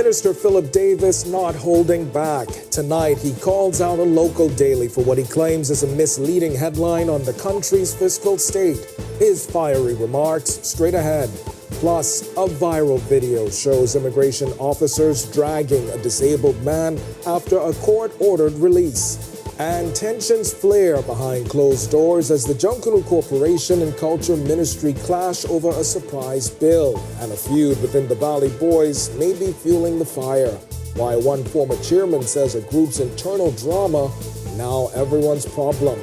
Minister Philip Davis not holding back. Tonight, he calls out a local daily for what he claims is a misleading headline on the country's fiscal state. His fiery remarks straight ahead. Plus, a viral video shows immigration officers dragging a disabled man after a court-ordered release. And tensions flare behind closed doors as the Junkanoo Corporation and Culture Ministry clash over a surprise bill. And a feud within the Valley Boys may be fueling the fire. Why one former chairman says a group's internal drama, now everyone's problem.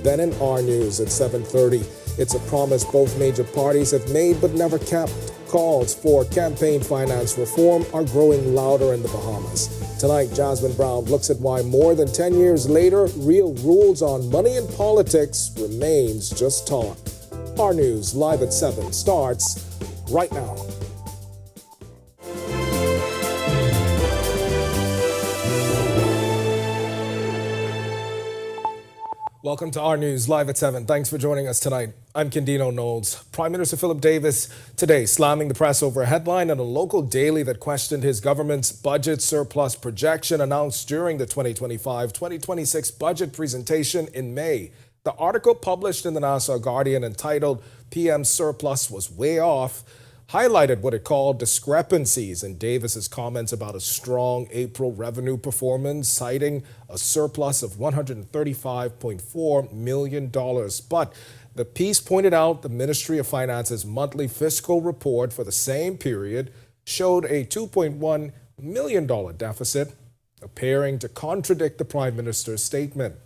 Then in our news at 7:30, it's a promise both major parties have made but never kept. Calls for campaign finance reform are growing louder in the Bahamas. Tonight, Jasmine Brown looks at why more than 10 years later, real rules on money and politics remains just talk. Our news live at 7 starts right now. Welcome to our news live at 7. Thanks for joining us tonight. I'm Kendino Knowles. Prime Minister Philip Davis today slamming the press over a headline in a local daily that questioned his government's budget surplus projection announced during the 2025-2026 budget presentation in May. The article published in the Nassau Guardian entitled "PM Surplus Was Way Off" highlighted what it called discrepancies in Davis's comments about a strong April revenue performance, citing a surplus of $135.4 million. But the piece pointed out the Ministry of Finance's monthly fiscal report for the same period showed a $2.1 million deficit, appearing to contradict the Prime Minister's statement.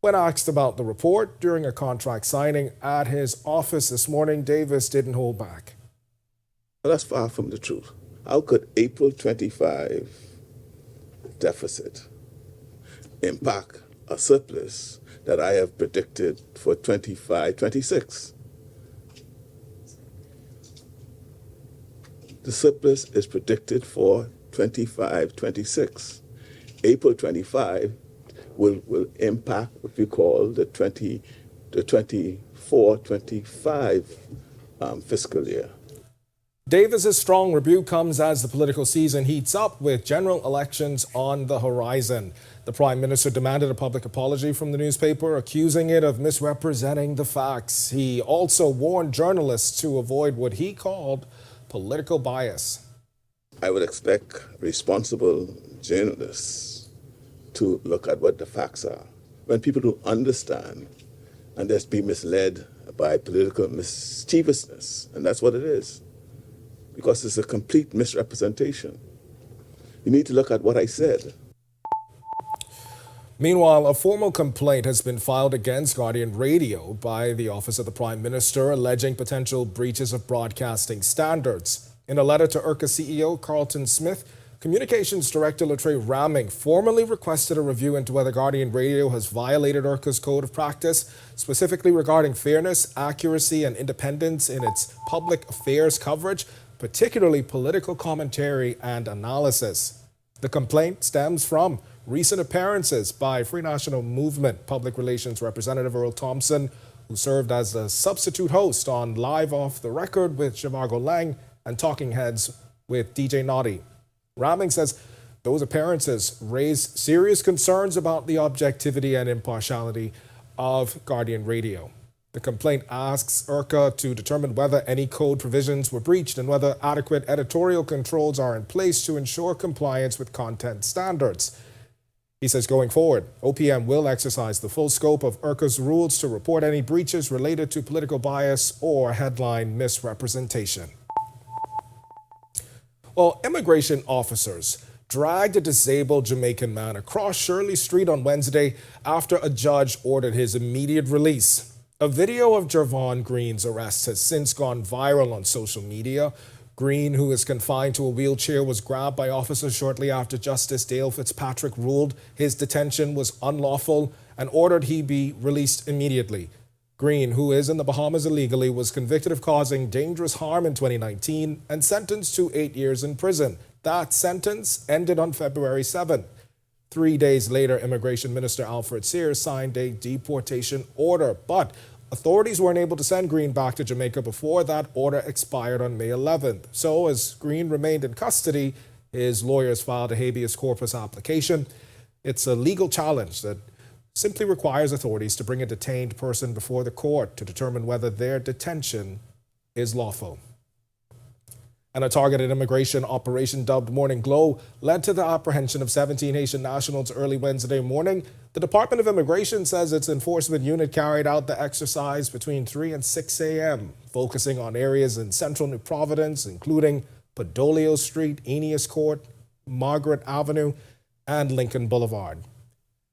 When asked about the report during a contract signing at his office this morning, Davis didn't hold back. Well, that's far from the truth. How could April 25 deficit impact a surplus that I have predicted for 25-26? The surplus is predicted for 25-26. April 25 will impact what we call the 24-25 fiscal year. Davis's strong rebuke comes as the political season heats up with general elections on the horizon. The Prime Minister demanded a public apology from the newspaper, accusing it of misrepresenting the facts. He also warned journalists to avoid what he called political bias. I would expect responsible journalists to look at what the facts are. When people don't understand and just be misled by political mischievousness, and that's what it is. Because it's a complete misrepresentation. You need to look at what I said. Meanwhile, a formal complaint has been filed against Guardian Radio by the Office of the Prime Minister, alleging potential breaches of broadcasting standards. In a letter to IRCA CEO Carlton Smith, Communications Director Latrell Ramming formally requested a review into whether Guardian Radio has violated IRCA's code of practice, specifically regarding fairness, accuracy, and independence in its public affairs coverage, particularly political commentary and analysis. The complaint stems from recent appearances by Free National Movement Public Relations Representative Earl Thompson, who served as a substitute host on Live Off the Record with Zhivargo Lang and Talking Heads with DJ Naughty. Ramming says those appearances raise serious concerns about the objectivity and impartiality of Guardian Radio. The complaint asks IRCA to determine whether any code provisions were breached and whether adequate editorial controls are in place to ensure compliance with content standards. He says going forward, OPM will exercise the full scope of IRCA's rules to report any breaches related to political bias or headline misrepresentation. Well, immigration officers dragged a disabled Jamaican man across Shirley Street on Wednesday after a judge ordered his immediate release. A video of Jervon Green's arrest has since gone viral on social media. Green, who is confined to a wheelchair, was grabbed by officers shortly after Justice Dale Fitzpatrick ruled his detention was unlawful and ordered he be released immediately. Green, who is in the Bahamas illegally, was convicted of causing dangerous harm in 2019 and sentenced to 8 years in prison. That sentence ended on February 7th. 3 days later, Immigration Minister Alfred Sears signed a deportation order, but authorities weren't able to send Green back to Jamaica before that order expired on May 11th. So as Green remained in custody, His lawyers filed a habeas corpus application. It's a legal challenge that simply requires authorities to bring a detained person before the court to determine whether their detention is lawful. And a targeted immigration operation dubbed Morning Glow led to the apprehension of 17 Haitian nationals early Wednesday morning. The Department of Immigration says its enforcement unit carried out the exercise between 3 and 6 a.m., focusing on areas in central New Providence, including Padolio Street, Aeneas Court, Margaret Avenue, and Lincoln Boulevard.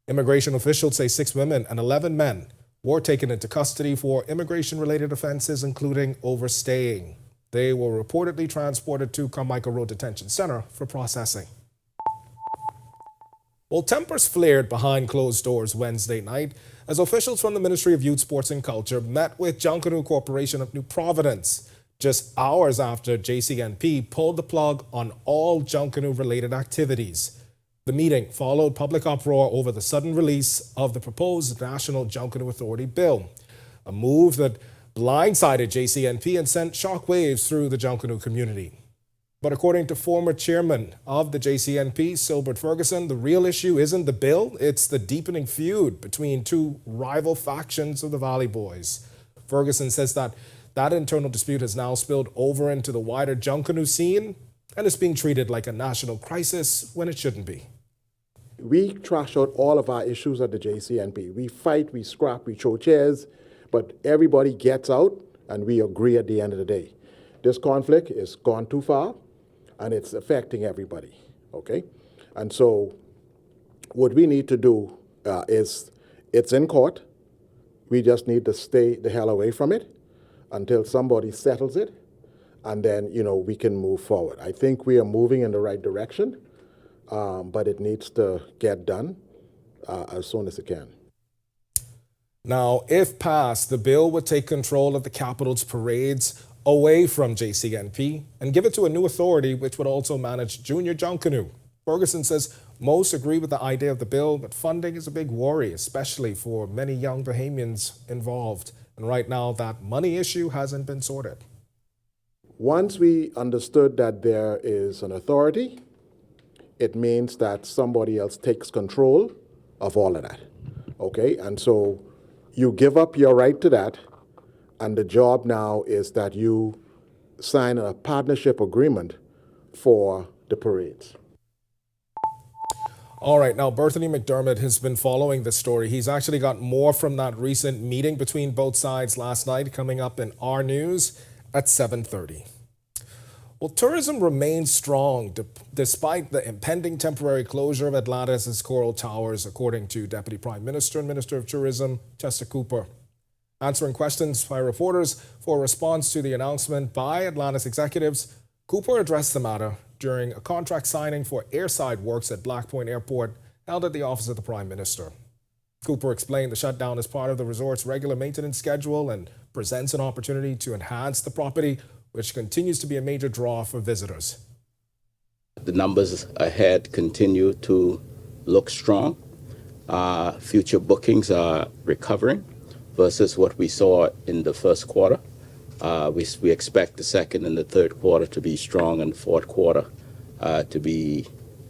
Immigration officials say 6 women and 11 men were taken into custody for immigration-related offenses, including overstaying. They were reportedly transported to Carmichael Road Detention Center for processing. Well, tempers flared behind closed doors Wednesday night as officials from the Ministry of Youth, Sports and Culture met with Junkanoo Corporation of New Providence just hours after JCNP pulled the plug on all Junkanoo-related activities. The meeting followed public uproar over the sudden release of the proposed National Junkanoo Authority bill, a move that blindsided JCNP and sent shockwaves through the Junkanoo community. But according to former chairman of the JCNP, Silbert Ferguson, the real issue isn't the bill, it's the deepening feud between two rival factions of the Valley Boys. Ferguson says that internal dispute has now spilled over into the wider Junkanoo scene and is being treated like a national crisis when it shouldn't be. We trash out all of our issues at the JCNP. We fight, we scrap, we throw chairs, but everybody gets out and we agree at the end of the day. This conflict is gone too far and it's affecting everybody, okay? And so what we need to do is, it's in court. We just need to stay the hell away from it until somebody settles it, and then, we can move forward. I think we are moving in the right direction, but it needs to get done as soon as it can. Now, if passed, the bill would take control of the capital's parades away from JCNP and give it to a new authority which would also manage Junior Junkanoo. Ferguson says most agree with the idea of the bill, but funding is a big worry, especially for many young Bahamians involved. And right now, that money issue hasn't been sorted. Once we understood that there is an authority, it means that somebody else takes control of all of that, okay? And so you give up your right to that, and the job now is that you sign a partnership agreement for the parades. All right, now Berthany McDermott has been following this story. He's actually got more from that recent meeting between both sides last night coming up in our news at 7:30. Well, tourism remains strong despite the impending temporary closure of Atlantis' Coral Towers, according to Deputy Prime Minister and Minister of Tourism, Chester Cooper. Answering questions by reporters for a response to the announcement by Atlantis executives, Cooper addressed the matter during a contract signing for airside works at Black Point Airport held at the office of the Prime Minister. Cooper explained the shutdown is part of the resort's regular maintenance schedule and presents an opportunity to enhance the property, which continues to be a major draw for visitors. The numbers ahead continue to look strong. Future bookings are recovering versus what we saw in the first quarter. We expect the second and the third quarter to be strong and fourth quarter to be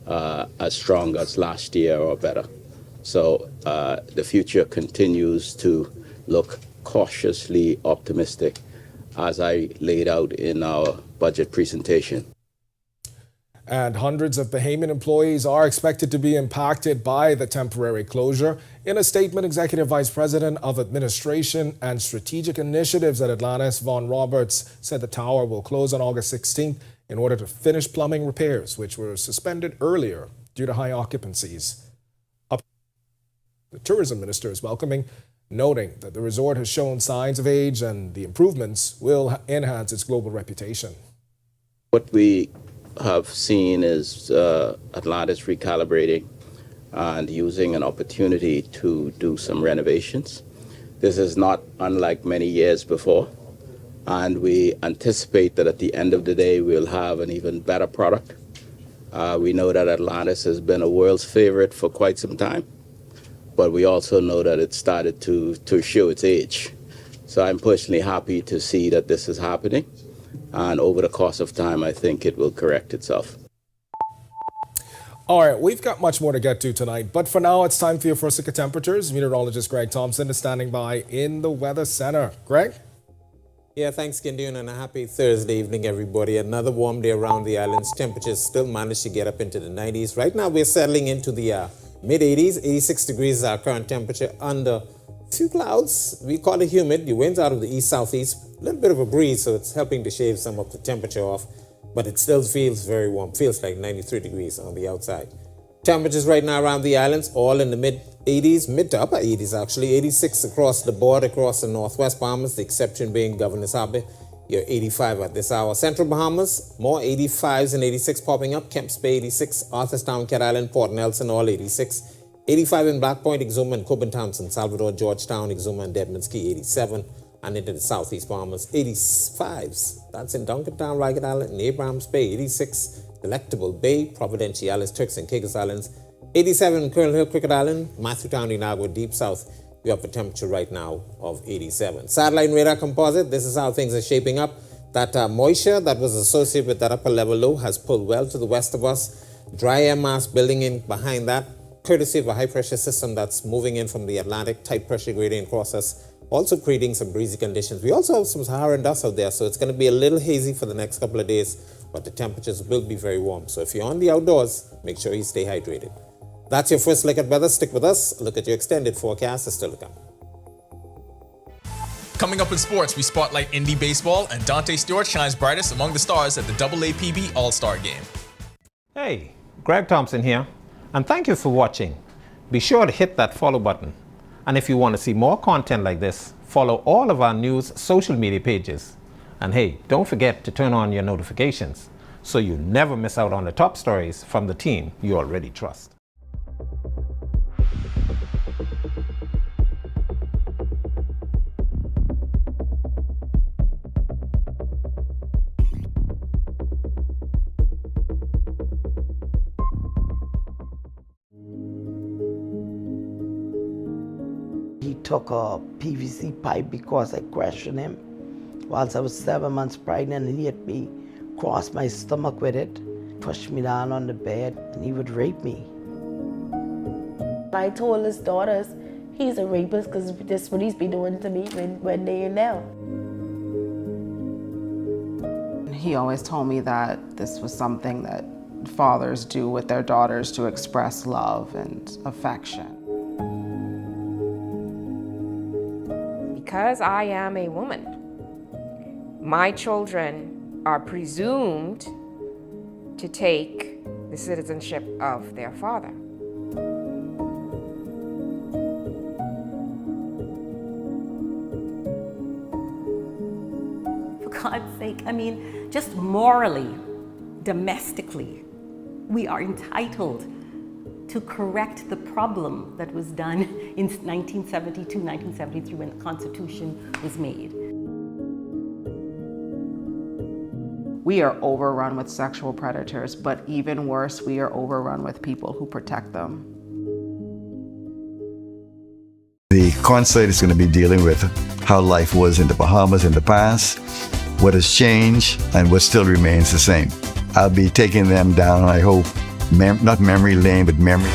as strong as last year or better. So the future continues to look cautiously optimistic as I laid out in our budget presentation. And hundreds of Bahamian employees are expected to be impacted by the temporary closure. In a statement, Executive Vice President of Administration and Strategic Initiatives at Atlantis, Vaughn Roberts, said the tower will close on August 16th in order to finish plumbing repairs, which were suspended earlier due to high occupancies. The tourism minister is welcoming, noting that the resort has shown signs of age and the improvements will enhance its global reputation. What we have seen is Atlantis recalibrating and using an opportunity to do some renovations. This is not unlike many years before, and we anticipate that at the end of the day we'll have an even better product. We know that Atlantis has been a world's favorite for quite some time, but we also know that it started to show its age. So I'm personally happy to see that this is happening, and over the course of time I think it will correct itself. All right, we've got much more to get to tonight, but for now, it's time for your first look at temperatures. Meteorologist Greg Thompson is standing by in the Weather Center. Greg? Yeah, thanks, Gideon, and a happy Thursday evening, everybody. Another warm day around the islands. Temperatures still managed to get up into the 90s. Right now, we're settling into the mid-80s. 86 degrees is our current temperature under a few clouds. We call it humid. The wind's out of the east-southeast. A little bit of a breeze, so it's helping to shave some of the temperature off. But it still feels very warm. Feels like 93 degrees on the outside. Temperatures right now around the islands, all in the mid-80s, mid to upper 80s actually. 86 across the board, across the northwest Bahamas, the exception being Governor's Harbour. You're 85 at this hour. Central Bahamas, more 85s and 86 popping up. Kemps Bay 86, Arthurstown, Cat Island, Port Nelson, all 86. 85 in Black Point, Exuma and Coburn Townsend, Salvador, Georgetown, Exuma and Deadman's Key 87. And into the southeast Bahamas, 85s. That's in Duncantown, Ragged Island, and Abrahams Bay, 86. Delectable Bay, Providenciales, Turks and Caicos Islands, 87 in Colonel Hill, Cricket Island, Matthewtown, Inagua, Deep South. We have a temperature right now of 87. Satellite radar composite, this is how things are shaping up. That moisture that was associated with that upper level low has pulled well to the west of us. Dry air mass building in behind that, courtesy of a high pressure system that's moving in from the Atlantic, tight pressure gradient across us, also creating some breezy conditions. We also have some Saharan dust out there, so it's going to be a little hazy for the next couple of days, but the temperatures will be very warm. So if you're on the outdoors, make sure you stay hydrated. That's your first look at weather. Stick with us. Look at your extended forecast is still to come. Coming up in sports, we spotlight indie baseball, and Dante Stewart shines brightest among the stars at the AAPB All-Star Game. Hey, Greg Thompson here, and thank you for watching. Be sure to hit that follow button. And if you want to see more content like this, follow all of our news social media pages. And hey, don't forget to turn on your notifications so you never miss out on the top stories from the team you already trust. He took a PVC pipe because I questioned him whilst I was 7 months pregnant, and he hit me across my stomach with it, pushed me down on the bed, and he would rape me. I told his daughters he's a rapist because that's what he's been doing to me when they're in there. He always told me that this was something that fathers do with their daughters to express love and affection. Because I am a woman, my children are presumed to take the citizenship of their father. For God's sake, I mean, just morally, domestically, we are entitled to correct the problem that was done in 1972, 1973 when the Constitution was made. We are overrun with sexual predators, but even worse, we are overrun with people who protect them. The concert is going to be dealing with how life was in the Bahamas in the past, what has changed, and what still remains the same. I'll be taking them down, I hope, not memory lane, but memory.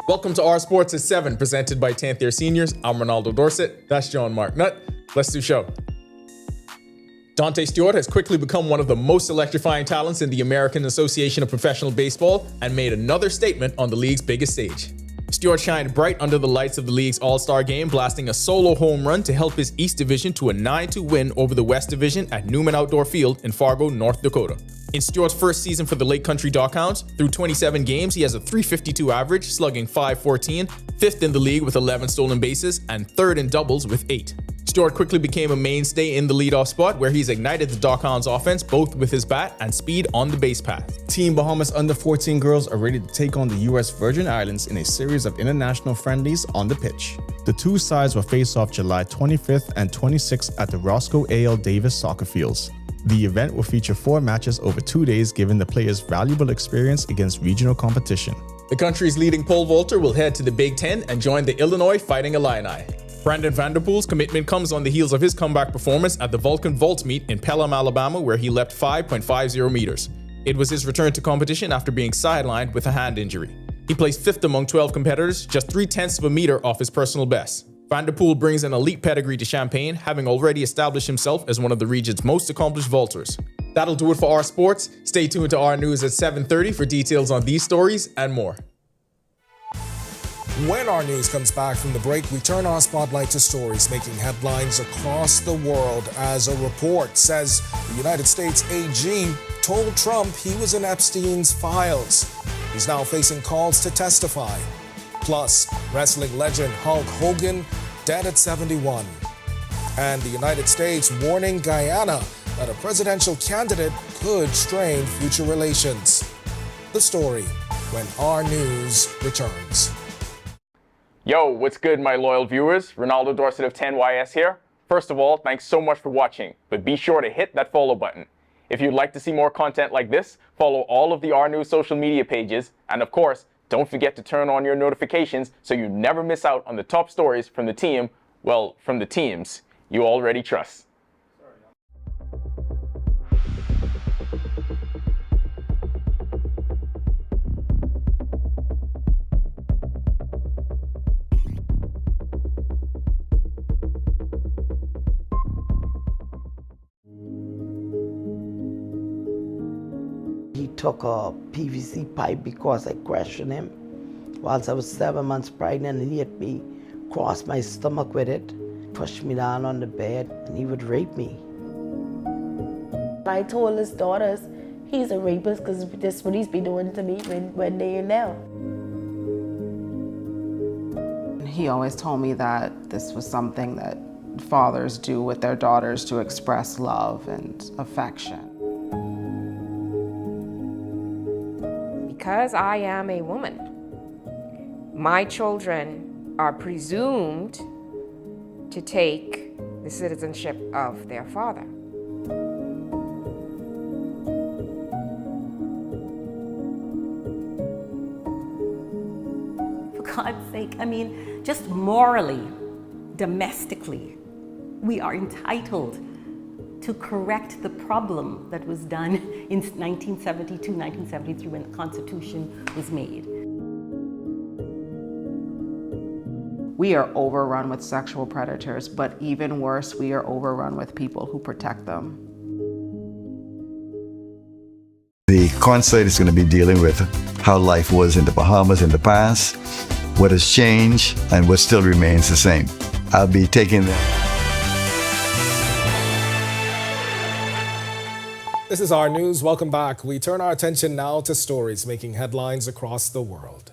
Welcome to Our Sports at 7, presented by 10th Year Seniors. I'm Ronaldo Dorset. That's John Mark Nutt. Let's do show. Dante Stewart has quickly become one of the most electrifying talents in the American Association of Professional Baseball and made another statement on the league's biggest stage. Stewart shined bright under the lights of the league's All-Star Game, blasting a solo home run to help his East Division to a 9-2 win over the West Division at Newman Outdoor Field in Fargo, North Dakota. In Stewart's first season for the Lake Country Dockhounds, through 27 games, he has a .352 average, slugging .514, fifth in the league with 11 stolen bases, and third in doubles with 8. Stewart quickly became a mainstay in the leadoff spot, where he's ignited the Dockhounds offense both with his bat and speed on the base path. Team Bahamas under-14 girls are ready to take on the U.S. Virgin Islands in a series of international friendlies on the pitch. The two sides will face off July 25th and 26th at the Roscoe A.L. Davis soccer fields. The event will feature 4 matches over 2 days, giving the players valuable experience against regional competition. The country's leading pole vaulter will head to the Big Ten and join the Illinois Fighting Illini. Brandon Vanderpool's commitment comes on the heels of his comeback performance at the Vulcan Vault Meet in Pelham, Alabama, where he leapt 5.50 meters. It was his return to competition after being sidelined with a hand injury. He placed 5th among 12 competitors, just 0.3 of a meter off his personal best. Vanderpool brings an elite pedigree to Champaign, having already established himself as one of the region's most accomplished vaulters. That'll do it for our sports. Stay tuned to our news at 7:30 for details on these stories and more. When our news comes back from the break, we turn our spotlight to stories making headlines across the world as a report says the United States AG told Trump he was in Epstein's files. He's now facing calls to testify. Plus, wrestling legend Hulk Hogan dead at 71. And the United States warning Guyana that a presidential candidate could strain future relations. The story when our news returns. Yo, what's good, my loyal viewers? Ronaldo Dorset of 10YS here. First of all, thanks so much for watching, but be sure to hit that follow button. If you'd like to see more content like this, follow all of the R News social media pages, and of course, don't forget to turn on your notifications so you never miss out on the top stories from the team, well, from the teams you already trust. He took a PVC pipe because I questioned him whilst I was 7 months pregnant, and he hit me across my stomach with it, pushed me down on the bed, and he would rape me. I told his daughters he's a rapist because that's what he's been doing to me when they're now. He always told me that this was something that fathers do with their daughters to express love and affection. Because I am a woman, my children are presumed to take the citizenship of their father. For God's sake, I mean, just morally, domestically, we are entitled to correct the problem that was done in 1972, 1973 when the Constitution was made. We are overrun with sexual predators, but even worse, we are overrun with people who protect them. The concert is going to be dealing with how life was in the Bahamas in the past, what has changed, and what still remains the same. I'll be taking them. This is our news. Welcome back. We turn our attention now to stories making headlines across the world.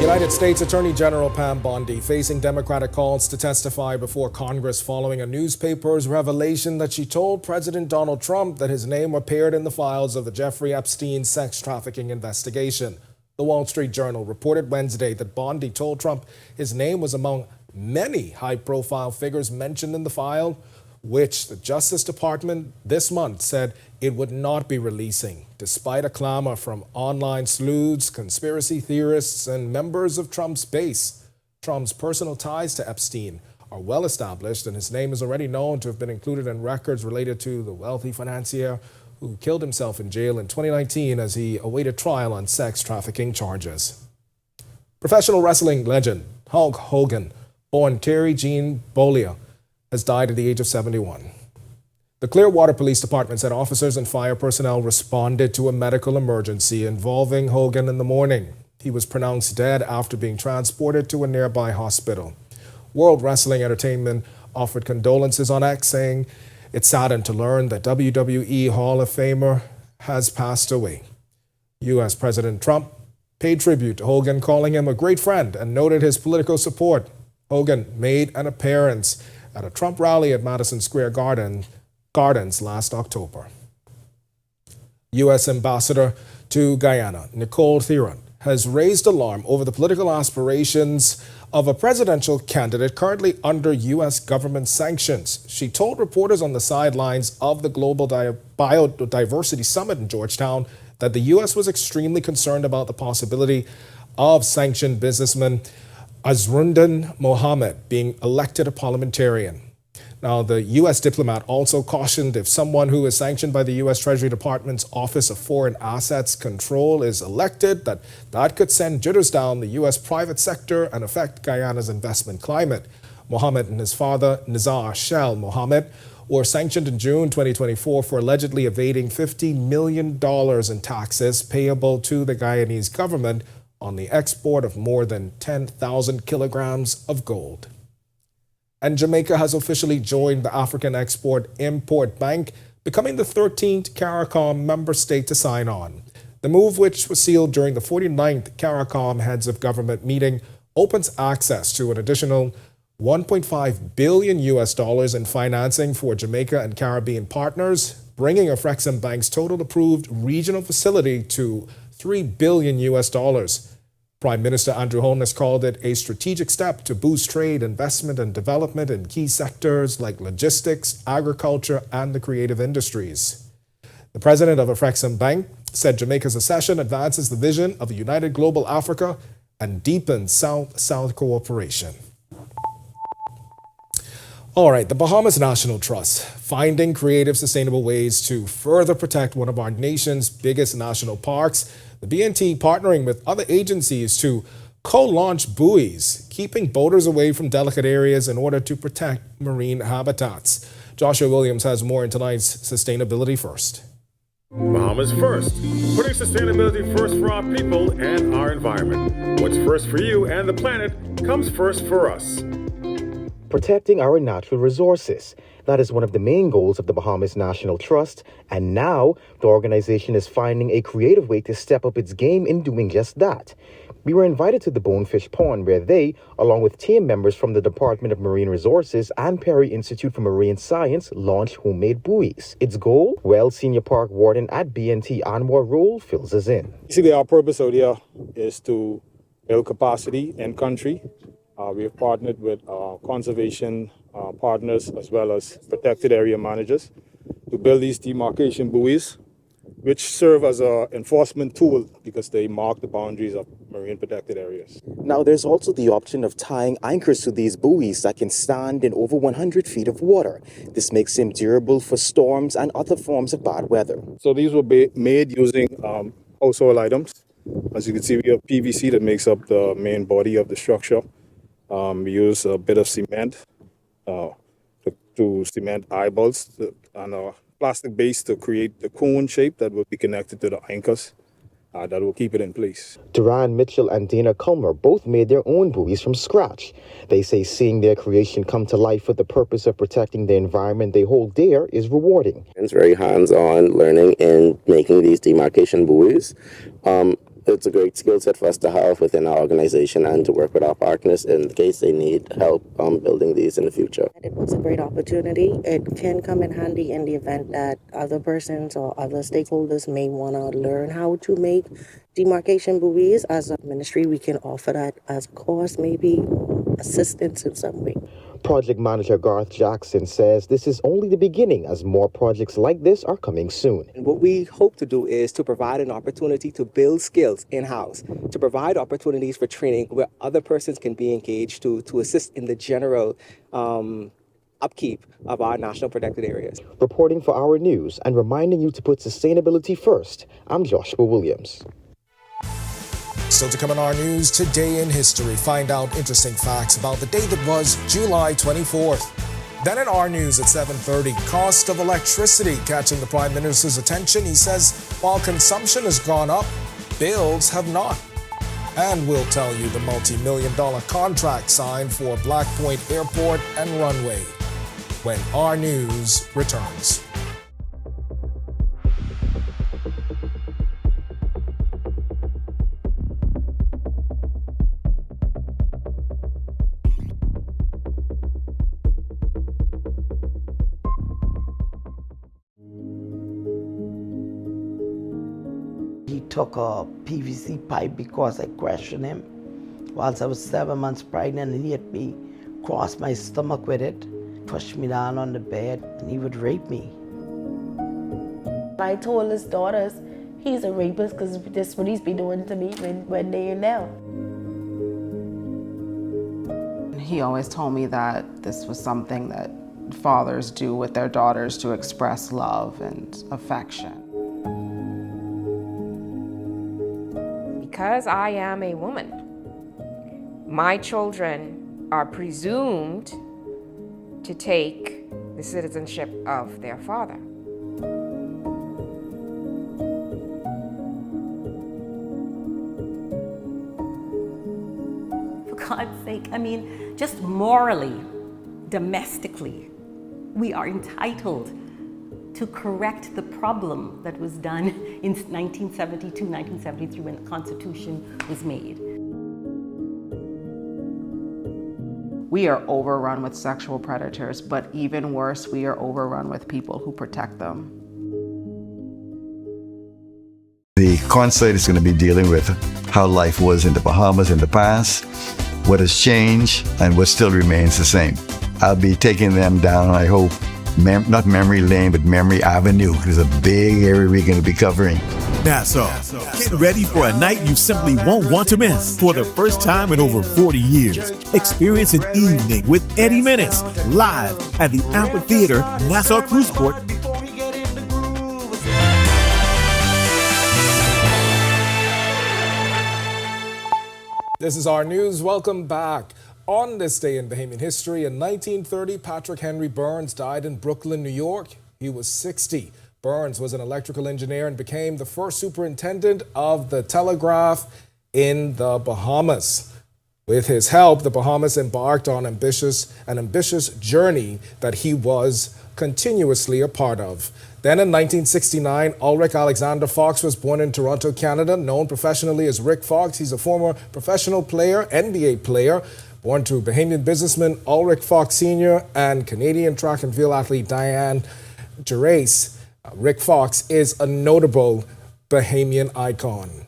United States Attorney General Pam Bondi facing Democratic calls to testify before Congress following a newspaper's revelation that she told President Donald Trump that his name appeared in the files of the Jeffrey Epstein sex trafficking investigation. The Wall Street Journal reported Wednesday that Bondi told Trump his name was among many high-profile figures mentioned in the file, which the Justice Department this month said it would not be releasing, despite a clamor from online sleuths, conspiracy theorists, and members of Trump's base. Trump's personal ties to Epstein are well established, and his name is already known to have been included in records related to the wealthy financier who killed himself in jail in 2019 as he awaited trial on sex trafficking charges. Professional wrestling legend Hulk Hogan, born Terry Jean Bollea, has died at the age of 71. The Clearwater Police Department said officers and fire personnel responded to a medical emergency involving Hogan in the morning. He was pronounced dead after being transported to a nearby hospital. World Wrestling Entertainment offered condolences on X, saying it's saddened to learn that WWE Hall of Famer has passed away. U.S. President Trump paid tribute to Hogan, calling him a great friend and noted his political support. Hogan made an appearance at a Trump rally at Madison Square Gardens last October. U.S. Ambassador to Guyana, Nicole Theron, has raised alarm over the political aspirations of a presidential candidate currently under U.S. government sanctions. She told reporters on the sidelines of the Global Biodiversity Summit in Georgetown that the U.S. was extremely concerned about the possibility of sanctioned businessman Azrundan Mohammed being elected a parliamentarian. Now, the U.S. diplomat also cautioned if someone who is sanctioned by the U.S. Treasury Department's Office of Foreign Assets Control is elected, that could send jitters down the U.S. private sector and affect Guyana's investment climate. Mohammed and his father, Nizar Shell Mohammed, were sanctioned in June 2024 for allegedly evading $50 million in taxes payable to the Guyanese government on the export of more than 10,000 kilograms of gold. And Jamaica has officially joined the African Export-Import Bank, becoming the 13th CARICOM member state to sign on. The move, which was sealed during the 49th CARICOM Heads of Government meeting, opens access to an additional $1.5 billion in financing for Jamaica and Caribbean partners, bringing Afrexim Bank's total approved regional facility to $3 billion. Prime Minister Andrew Holness called it a strategic step to boost trade, investment, and development in key sectors like logistics, agriculture, and the creative industries. The president of Afrexim Bank said Jamaica's accession advances the vision of a united global Africa and deepens South-South cooperation. All right, the Bahamas National Trust, finding creative, sustainable ways to further protect one of our nation's biggest national parks. The BNT partnering with other agencies to co-launch buoys, keeping boaters away from delicate areas in order to protect marine habitats. Joshua Williams has more in tonight's Sustainability First. Bahamas First, putting sustainability first for our people and our environment. What's first for you and the planet comes first for us. Protecting our natural resources. That is one of the main goals of the Bahamas National Trust, and now the organization is finding a creative way to step up its game in doing just that. We were invited to the Bonefish Pond where they, along with team members from the Department of Marine Resources and Perry Institute for Marine Science, launched homemade buoys. Its goal? Well, Senior Park Warden at BNT Anwar Rule fills us in. Basically, our purpose out here is to build capacity in country. We have partnered with conservation partners as well as protected area managers to build these demarcation buoys, which serve as an enforcement tool because they mark the boundaries of marine protected areas. Now, there's also the option of tying anchors to these buoys that can stand in over 100 feet of water. This makes them durable for storms and other forms of bad weather. So these were made using household items. As you can see, we have PVC that makes up the main body of the structure. We use a bit of cement to cement eyeballs and a plastic base to create the cone shape that will be connected to the anchors that will keep it in place. Duran Mitchell and Dana Culmer both made their own buoys from scratch. They say seeing their creation come to life for the purpose of protecting the environment they hold dear is rewarding. It's very hands-on learning in making these demarcation buoys. It's a great skill set for us to have within our organization and to work with our partners in case they need help building these in the future. It was a great opportunity. It can come in handy in the event that other persons or other stakeholders may want to learn how to make demarcation buoys. As a ministry, we can offer that as a course, maybe, or assistance in some way. Project manager Garth Jackson says this is only the beginning as more projects like this are coming soon. And what we hope to do is to provide an opportunity to build skills in-house, to provide opportunities for training where other persons can be engaged to assist in the general upkeep of our national protected areas. Reporting for Our News and reminding you to put sustainability first, I'm Joshua Williams. Still to come in our news, today in history, find out interesting facts about the day that was July 24th. Then in our news at 7:30, cost of electricity catching the Prime Minister's attention. He says while consumption has gone up, bills have not. And we'll tell you the multi-million-dollar contract signed for Black Point Airport and runway when our news returns. He took a PVC pipe because I questioned him. Whilst I was 7 months pregnant, and he hit me, crossed my stomach with it, pushed me down on the bed, and he would rape me. I told his daughters he's a rapist because that's what he's been doing to me when they're in there. He always told me that this was something that fathers do with their daughters to express love and affection. Because I am a woman, my children are presumed to take the citizenship of their father. For God's sake, I mean, just morally, domestically, we are entitled to correct the problem that was done in 1972, 1973 when the Constitution was made. We are overrun with sexual predators, but even worse, we are overrun with people who protect them. The concert is going to be dealing with how life was in the Bahamas in the past, what has changed, and what still remains the same. I'll be taking them down, I hope, not Memory Lane, but Memory Avenue. There's a big area we're going to be covering. Nassau, get ready for a night you simply won't want to miss. For the first time in over 40 years, experience an evening with Eddie Menace live at the Amphitheater, Nassau Cruise Port. This is our news. Welcome back. On this day in Bahamian history, in 1930, Patrick Henry Burns died in Brooklyn, New York. He was 60. Burns was an electrical engineer and became the first superintendent of the telegraph in the Bahamas. With his help, the Bahamas embarked on an ambitious journey that he was continuously a part of. Then in 1969, Ulrich Alexander Fox was born in Toronto, Canada, known professionally as Rick Fox. He's a former professional player, NBA player, born to Bahamian businessman Ulrich Fox Sr. and Canadian track and field athlete Diane Gerace. Rick Fox is a notable Bahamian icon.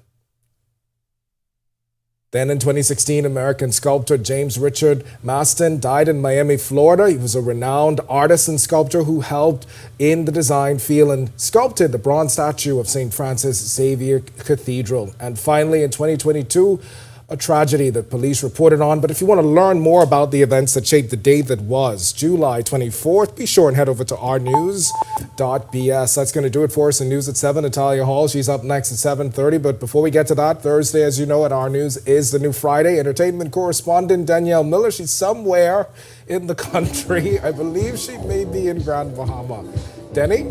Then in 2016, American sculptor James Richard Maston died in Miami, Florida. He was a renowned artist and sculptor who helped in the design field and sculpted the bronze statue of St. Francis Xavier Cathedral. And finally, in 2022, a tragedy that police reported on. But if you want to learn more about the events that shaped the day that was July 24th, be sure and head over to ournews.bs. That's going to do it for us in News at 7. Natalia Hall, she's up next at 7:30. But before we get to that, Thursday, as you know, at Our News is the new Friday. Entertainment correspondent Danielle Miller, she's somewhere in the country. I believe she may be in Grand Bahama. Denny?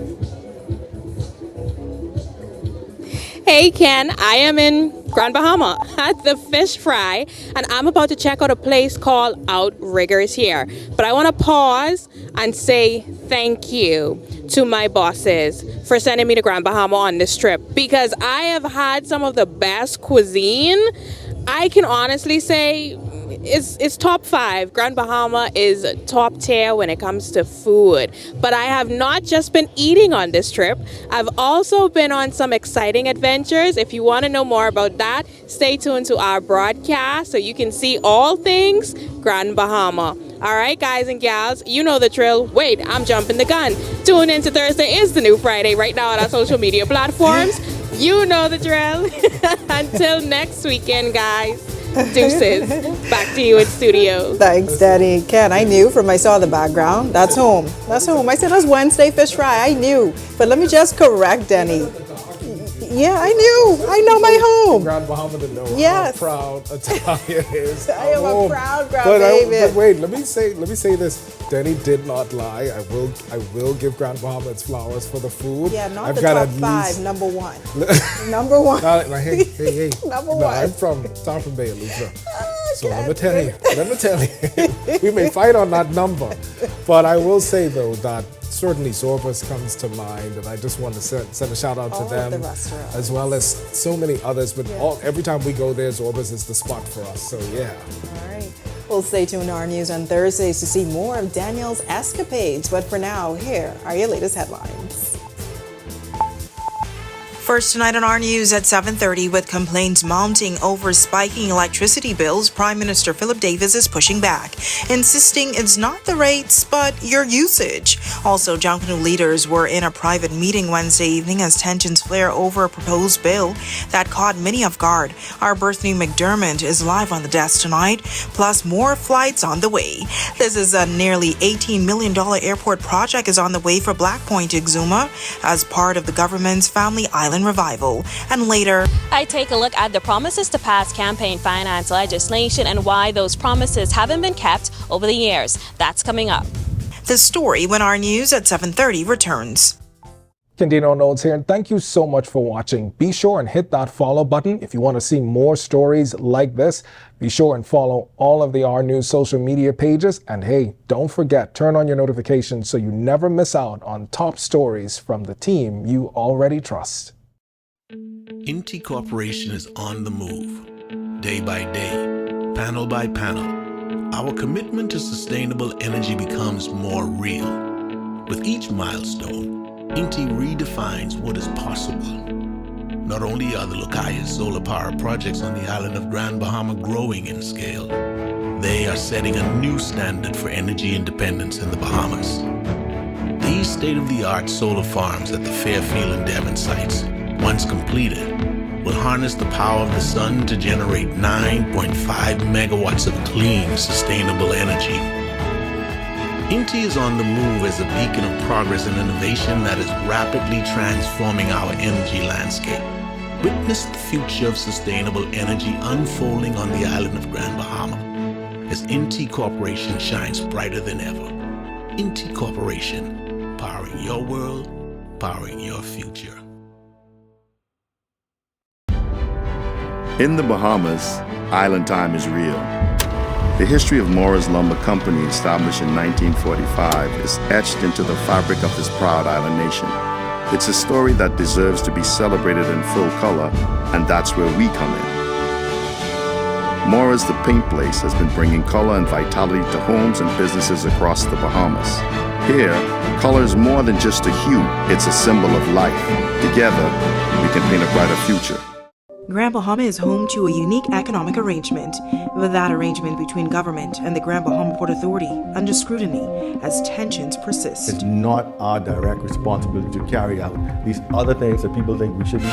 Hey Ken, I am in Grand Bahama at the fish fry and I'm about to check out a place called Outriggers here. But I want to pause and say thank you to my bosses for sending me to Grand Bahama on this trip because I have had some of the best cuisine. I can honestly say it's top 5. Grand Bahama is top tier when it comes to food. But I have not just been eating on this trip. I've also been on some exciting adventures. If you want to know more about that, stay tuned to our broadcast so you can see all things Grand Bahama. All right, guys and gals, you know the drill. Wait, I'm jumping the gun. Tune in to Thursday is the new Friday right now on our social media platforms. You know the drill. Until next weekend, guys. Deuces. Back to you in studio. Thanks, Daddy. Ken, I knew from I saw the background. That's home. That's home. I said that's Wednesday fish fry. I knew. But let me just correct Denny. Yeah, I knew. I know my home. Grand Bahama to know yes. how proud Italia is. I am home. a proud grandbaby. But wait, let me say this. Denny did not lie. I will give Grand Bahama its flowers for the food. Yeah, not I've the got top at 5. least... Number 1. Number 1. Hey. Number 1. I'm from Bay, Lutra. So let me tell you. We may fight on that number. But I will say, though, that certainly Zorba's comes to mind, and I just want to send a shout out to them, as well as so many others. But every time we go there, Zorba's is the spot for us. So yeah. All right. We'll stay tuned to Our News on Thursdays to see more of Danielle's escapades. But for now, here are your latest headlines. First tonight on our news at 7:30, with complaints mounting over spiking electricity bills, Prime Minister Philip Davis is pushing back, insisting it's not the rates, but your usage. Also, Junkanoo leaders were in a private meeting Wednesday evening as tensions flare over a proposed bill that caught many off guard. Our Berthany McDermott is live on the desk tonight, plus more flights on the way. This is a nearly $18 million airport project is on the way for Black Point, Exuma, as part of the government's Family Island revival. And later, I take a look at the promises to pass campaign finance legislation and why those promises haven't been kept over the years. That's coming up. The story when our news at 7:30 returns. Candino Notes here, and thank you so much for watching. Be sure and hit that follow button if you want to see more stories like this. Be sure and follow all of the R News social media pages. And hey, don't forget, turn on your notifications so you never miss out on top stories from the team you already trust. INTI Corporation is on the move, day by day, panel by panel. Our commitment to sustainable energy becomes more real. With each milestone, INTI redefines what is possible. Not only are the Lucayas solar power projects on the island of Grand Bahama growing in scale, they are setting a new standard for energy independence in the Bahamas. These state-of-the-art solar farms at the Fairfield and Devon sites, once completed, will harness the power of the sun to generate 9.5 megawatts of clean, sustainable energy. INTI is on the move as a beacon of progress and innovation that is rapidly transforming our energy landscape. Witness the future of sustainable energy unfolding on the island of Grand Bahama as INTI Corporation shines brighter than ever. INTI Corporation, powering your world, powering your future. In the Bahamas, island time is real. The history of Morris Lumber Company, established in 1945, is etched into the fabric of this proud island nation. It's a story that deserves to be celebrated in full color, and that's where we come in. Morris the Paint Place has been bringing color and vitality to homes and businesses across the Bahamas. Here, color is more than just a hue, it's a symbol of life. Together, we can paint a brighter future. Grand Bahama is home to a unique economic arrangement, with that arrangement between government and the Grand Bahama Port Authority under scrutiny as tensions persist. It's not our direct responsibility to carry out these other things that people think we should be.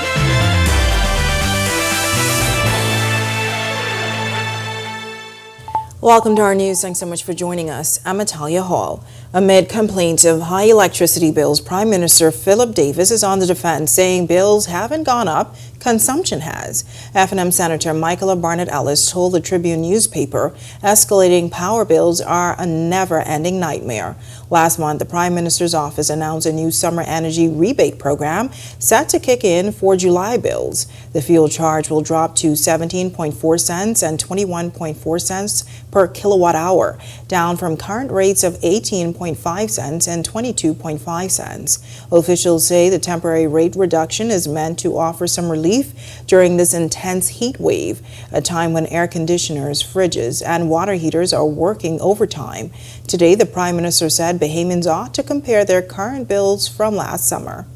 Welcome to our news. Thanks so much for joining us. I'm Natalia Hall. Amid complaints of high electricity bills, Prime Minister Philip Davis is on the defense, saying bills haven't gone up, consumption has. F&M Senator Michaela Barnett Ellis told the Tribune newspaper escalating power bills are a never-ending nightmare. Last month, the Prime Minister's office announced a new summer energy rebate program set to kick in for July bills. The fuel charge will drop to 17.4 cents and 21.4 cents per kilowatt hour, down from current rates of 18.5 cents and 22.5 cents. Officials say the temporary rate reduction is meant to offer some relief during this intense heat wave, a time when air conditioners, fridges, and water heaters are working overtime. Today, the Prime Minister said Bahamians ought to compare their current bills from last summer.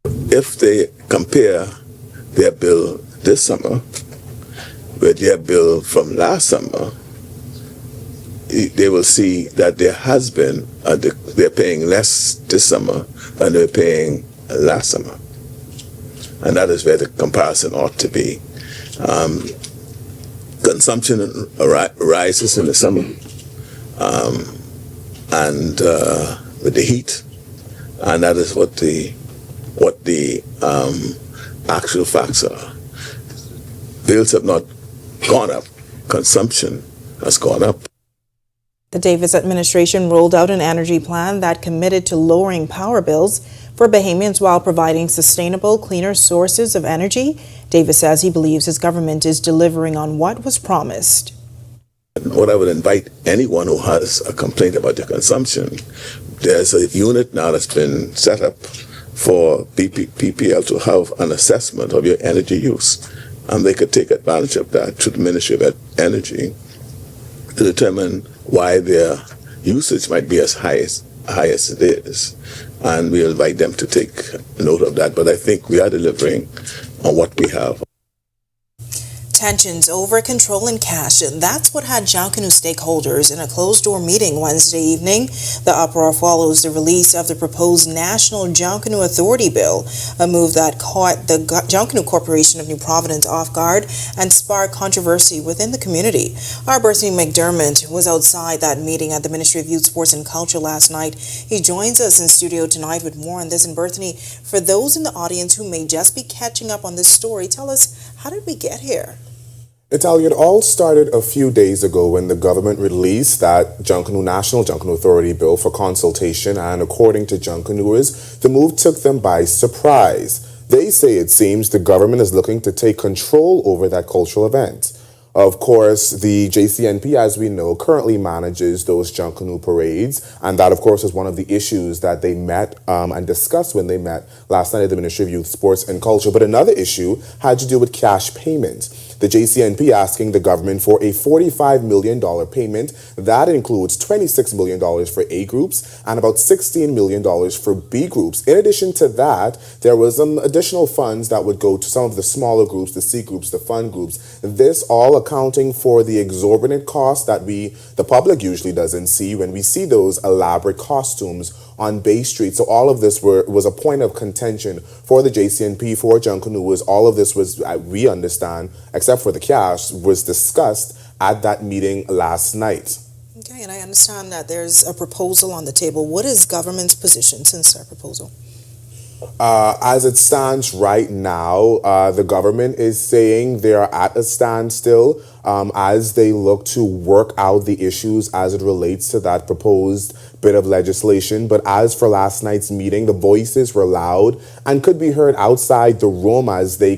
If they compare their bill this summer with their bill from last summer, they will see that there has been, they're paying less this summer than they were paying last summer. And that is where the comparison ought to be. Consumption rises in the summer, and with the heat, and that is what the actual facts are. Bills have not gone up. Consumption has gone up. The Davis administration rolled out an energy plan that committed to lowering power bills for Bahamians while providing sustainable, cleaner sources of energy. Davis says he believes his government is delivering on what was promised. What I would invite anyone who has a complaint about their consumption, there's a unit now that's been set up for PPL to have an assessment of your energy use. And they could take advantage of that through the Ministry of Energy to determine why their usage might be as high as it is. and we invite them to take note of that. But I think we are delivering on what we have. Tensions over controlling cash, and that's what had Junkanoo stakeholders in a closed-door meeting Wednesday evening. The uproar follows the release of the proposed National Junkanoo Authority Bill, a move that caught the Junkanoo Corporation of New Providence off guard and sparked controversy within the community. Our Berthany McDermott was outside that meeting at the Ministry of Youth, Sports and Culture last night. He joins us in studio tonight with more on this. And Berthany, for those in the audience who may just be catching up on this story, tell us, how did we get here? Italia, it all started a few days ago when the government released that National Junkanoo Authority Bill for consultation, and according to Junkanooers, the move took them by surprise. They say it seems the government is looking to take control over that cultural event. Of course, the JCNP, as we know, currently manages those Junkanoo parades, and that, of course, is one of the issues that they met and discussed when they met last night at the Ministry of Youth, Sports and Culture. But another issue had to do with cash payment. The JCNP asking the government for a $45 million payment. That includes $26 million for A groups and about $16 million for B groups. In addition to that, there was some additional funds that would go to some of the smaller groups, the C groups, the fun groups. This all accounting for the exorbitant costs that the public usually doesn't see when we see those elaborate costumes on Bay Street. So all of this was a point of contention for the JCNP, for Junkanoo. All of this was, we understand, except for the cash, was discussed at that meeting last night. Okay, and I understand that there's a proposal on the table. What is government's position since that proposal? As it stands right now, the government is saying they are at a standstill as they look to work out the issues as it relates to that proposed bit of legislation. But as for last night's meeting, the voices were loud and could be heard outside the room as the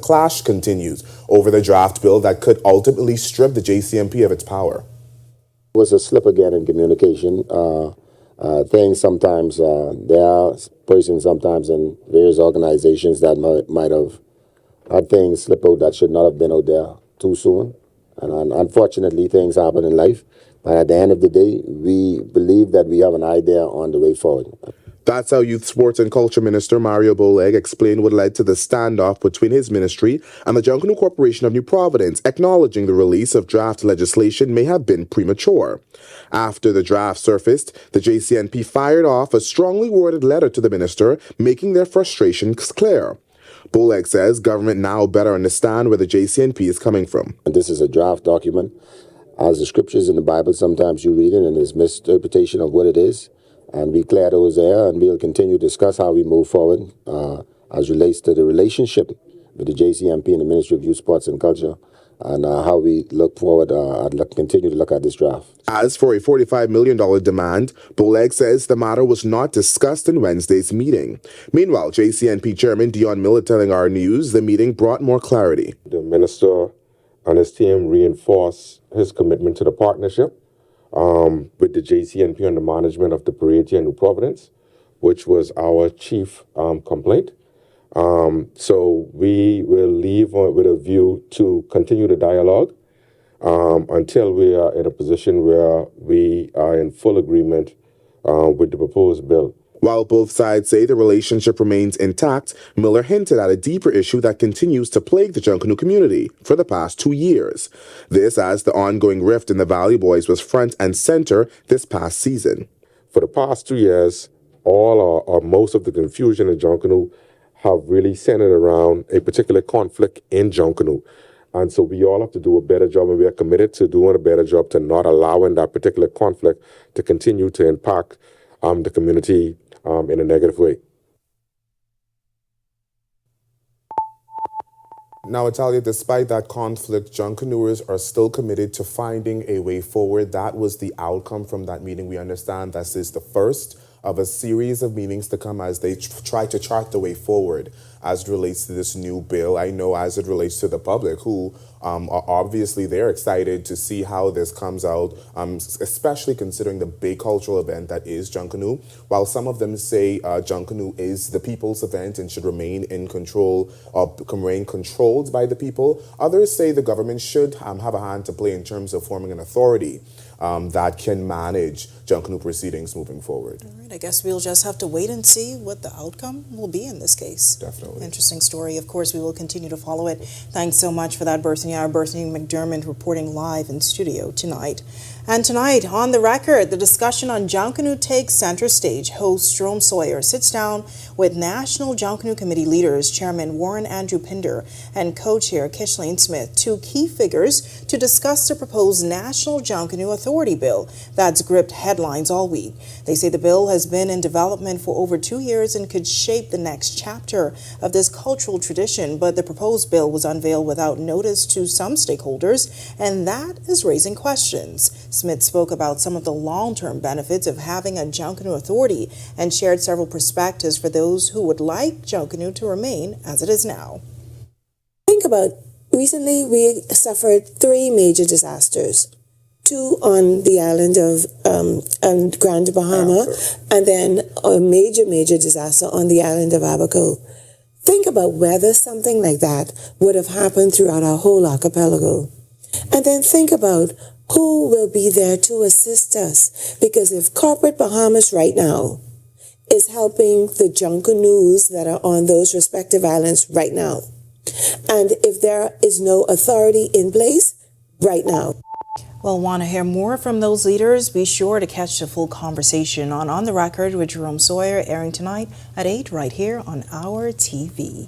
clash continues over the draft bill that could ultimately strip the JCNP of its power. It was a slip again in communication. Things sometimes, there are persons sometimes in various organizations that might have had things slip out that should not have been out there too soon. And unfortunately, things happen in life. But at the end of the day, we believe that we have an idea on the way forward. That's how Youth, Sports and Culture Minister Mario Boleg explained what led to the standoff between his ministry and the Junkanoo Corporation of New Providence, acknowledging the release of draft legislation may have been premature. After the draft surfaced, the JCNP fired off a strongly worded letter to the minister, making their frustrations clear. Boleg says government now better understand where the JCNP is coming from. And this is a draft document. As the scriptures in the Bible, sometimes you read it and there's misinterpretation of what it is. And we clear those there, and we'll continue to discuss how we move forward as relates to the relationship with the JCNP and the Ministry of Youth, Sports and Culture, and how we look forward continue to look at this draft. As for a $45 million demand, Boleg says the matter was not discussed in Wednesday's meeting. Meanwhile, JCNP Chairman Dion Miller telling our news the meeting brought more clarity. The minister and his team reinforced his commitment to the partnership with the JCNP on the management of the parade here in New Providence, which was our chief complaint. So we will leave with a view to continue the dialogue until we are in a position where we are in full agreement with the proposed bill. While both sides say the relationship remains intact, Miller hinted at a deeper issue that continues to plague the Junkanoo community for the past 2 years. This as the ongoing rift in the Valley Boys was front and center this past season. For the past 2 years, all or most of the confusion in Junkanoo have really centered around a particular conflict in Junkanoo. And so we all have to do a better job, and we are committed to doing a better job to not allowing that particular conflict to continue to impact the community in a negative way. Now, Italia, despite that conflict, Junkanooers are still committed to finding a way forward. That was the outcome from that meeting. We understand this is the first of a series of meetings to come as they try to chart the way forward as it relates to this new bill. I know as it relates to the public who are obviously they're excited to see how this comes out, especially considering the big cultural event that is Junkanoo. While some of them say Junkanoo is the people's event and should remain in control or remain controlled by the people, others say the government should have a hand to play in terms of forming an authority that can manage Junkanoo proceedings moving forward. All right, I guess we'll just have to wait and see what the outcome will be in this case. Definitely. Interesting story. Of course, we will continue to follow it. Thanks so much for that, Berthany. Our Berthany McDermott reporting live in studio tonight. And tonight, on the record, the discussion on Junkanoo takes center stage. Host Jerome Sawyer sits down with National Junkanoo Committee leaders, Chairman Warren Andrew Pinder and Co-Chair Kishlane Smith, two key figures, to discuss the proposed National Junkanoo Authority bill that's gripped headlines all week. They say the bill has been in development for over 2 years and could shape the next chapter of this cultural tradition, but the proposed bill was unveiled without notice to some stakeholders, and that is raising questions. Smith spoke about some of the long-term benefits of having a Junkanoo authority and shared several perspectives for those who would like Junkanoo to remain as it is now. Think about, recently we suffered 3 major disasters. 2 on the island of Grand Bahama, and then a major disaster on the island of Abaco. Think about whether something like that would have happened throughout our whole archipelago. And then think about who will be there to assist us. Because if corporate Bahamas right now is helping the Junkanoos that are on those respective islands right now, and if there is no authority in place right now. Well, want to hear more from those leaders? Be sure to catch the full conversation on the Record with Jerome Sawyer, airing tonight at 8 right here on our TV.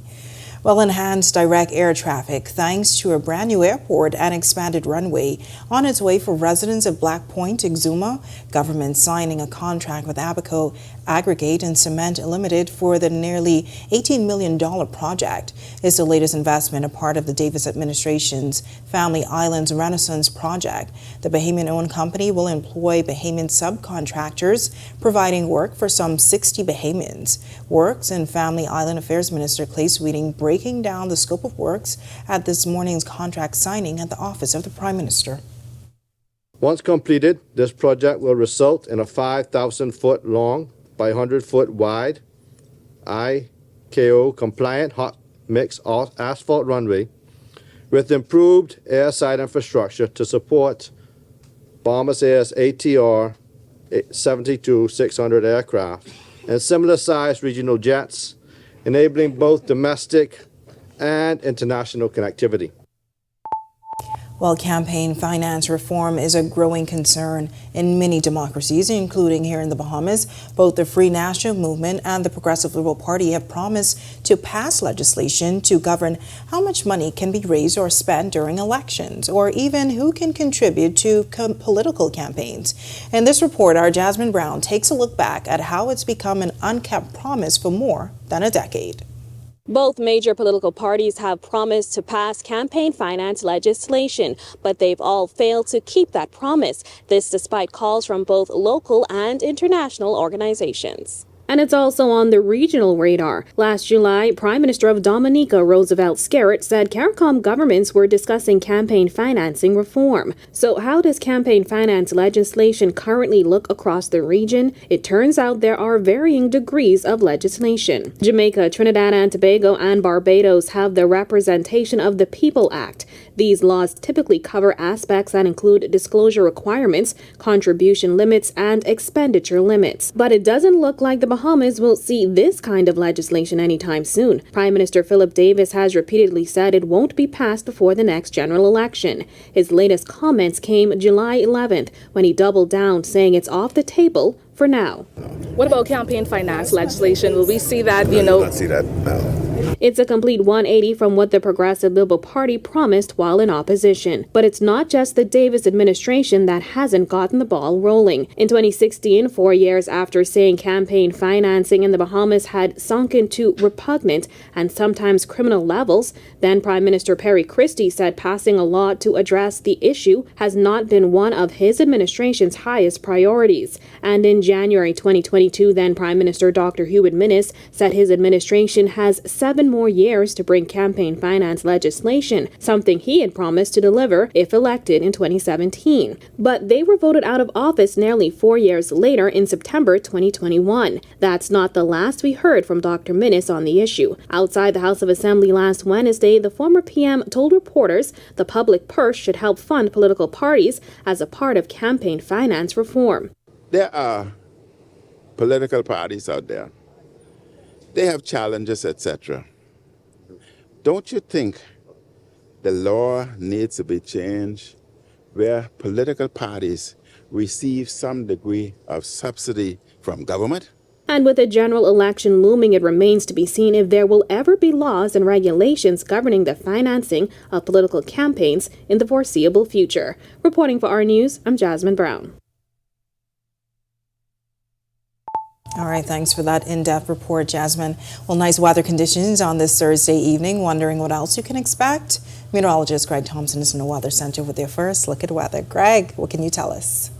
Well, enhanced direct air traffic thanks to a brand new airport and expanded runway on its way for residents of Black Point, Exuma. Government signing a contract with Abaco Aggregate and Cement Limited for the nearly $18 million project. It's the latest investment, a part of the Davis administration's Family Islands Renaissance project. The Bahamian-owned company will employ Bahamian subcontractors, providing work for some 60 Bahamians. Works and Family Island Affairs Minister Clay Sweeting breaking down the scope of works at this morning's contract signing at the office of the Prime Minister. Once completed, this project will result in a 5,000-foot long by 100-foot wide ICAO compliant hot mix asphalt runway with improved airside infrastructure to support Bahamas Air's ATR 72-600 aircraft and similar sized regional jets, enabling both domestic and international connectivity. While campaign finance reform is a growing concern in many democracies, including here in the Bahamas, both the Free National Movement and the Progressive Liberal Party have promised to pass legislation to govern how much money can be raised or spent during elections, or even who can contribute to political campaigns. In this report, our Jasmine Brown takes a look back at how it's become an unkept promise for more than a decade. Both major political parties have promised to pass campaign finance legislation, but they've all failed to keep that promise. This despite calls from both local and international organizations. And it's also on the regional radar. Last July, Prime Minister of Dominica, Roosevelt Skerritt, said CARICOM governments were discussing campaign financing reform. So how does campaign finance legislation currently look across the region? It turns out there are varying degrees of legislation. Jamaica, Trinidad and Tobago, and Barbados have the Representation of the People Act. These laws typically cover aspects that include disclosure requirements, contribution limits, and expenditure limits. But it doesn't look like the Bahamas will see this kind of legislation anytime soon. Prime Minister Philip Davis has repeatedly said it won't be passed before the next general election. His latest comments came July 11th, when he doubled down, saying it's off the table for now. What about campaign finance legislation? Will we see that, Not see that now. It's a complete 180 from what the Progressive Liberal Party promised while in opposition. But it's not just the Davis administration that hasn't gotten the ball rolling. In 2016, 4 years after saying campaign financing in the Bahamas had sunk into repugnant and sometimes criminal levels, then Prime Minister Perry Christie said passing a law to address the issue has not been one of his administration's highest priorities. And in January 2022, then Prime Minister Dr. Hubert Minnis said his administration has 7 more years to bring campaign finance legislation, something he had promised to deliver if elected in 2017. But they were voted out of office nearly 4 years later in September 2021. That's not the last we heard from Dr. Minnis on the issue. Outside the House of Assembly last Wednesday, the former PM told reporters the public purse should help fund political parties as a part of campaign finance reform. There are political parties out there. They have challenges, etc. Don't you think the law needs to be changed where political parties receive some degree of subsidy from government? And with a general election looming, it remains to be seen if there will ever be laws and regulations governing the financing of political campaigns in the foreseeable future. Reporting for our news, I'm Jasmine Brown. All right, thanks for that in-depth report, Jasmine. Well, nice weather conditions on this Thursday evening. Wondering what else you can expect? Meteorologist Greg Thompson is in the Weather Center with your first look at weather. Greg, what can you tell us?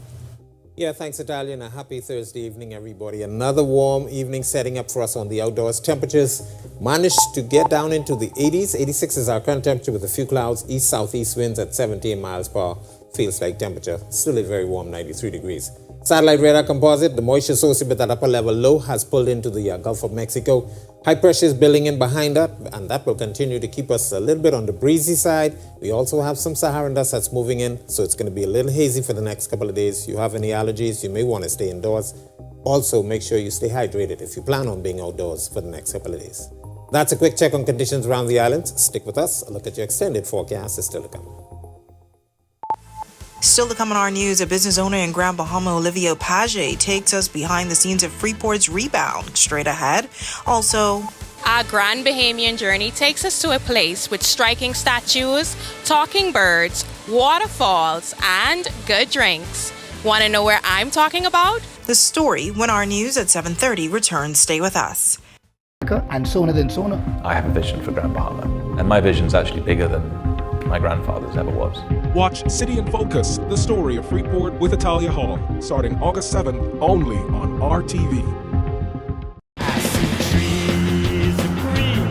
Yeah, thanks, Natalia, and a happy Thursday evening, everybody. Another warm evening setting up for us on the outdoors. Temperatures managed to get down into the 80s. 86 is our current temperature with a few clouds. East-southeast winds at 17 miles per hour. Feels like temperature. Still a very warm 93 degrees. Satellite radar composite, the moisture associated with that upper level low has pulled into the Gulf of Mexico. High pressure is building in behind that, and that will continue to keep us a little bit on the breezy side. We also have some Saharan dust that's moving in, so it's going to be a little hazy for the next couple of days. You have any allergies, you may want to stay indoors. Also, make sure you stay hydrated if you plan on being outdoors for the next couple of days. That's a quick check on conditions around the islands. Stick with us. A look at your extended forecast is still to come. Still to come on our news, a business owner in Grand Bahama, Olivia Page, takes us behind the scenes of Freeport's rebound. Straight ahead. Also, our Grand Bahamian journey takes us to a place with striking statues, talking birds, waterfalls, and good drinks. Want to know where I'm talking about? The story when our news at 7:30 returns. Stay with us. And sooner than sooner. I have a vision for Grand Bahama, and my vision's actually bigger than my grandfather's ever was. Watch City in Focus, the story of Freeport with Italia Hall, starting August 7th, only on RTV. I see trees of green,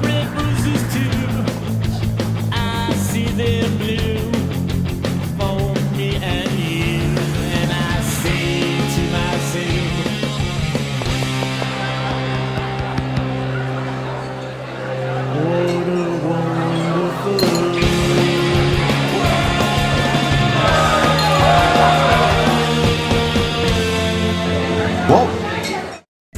red roses too. I see them blue for me and you, and I say to myself, what a wonderful.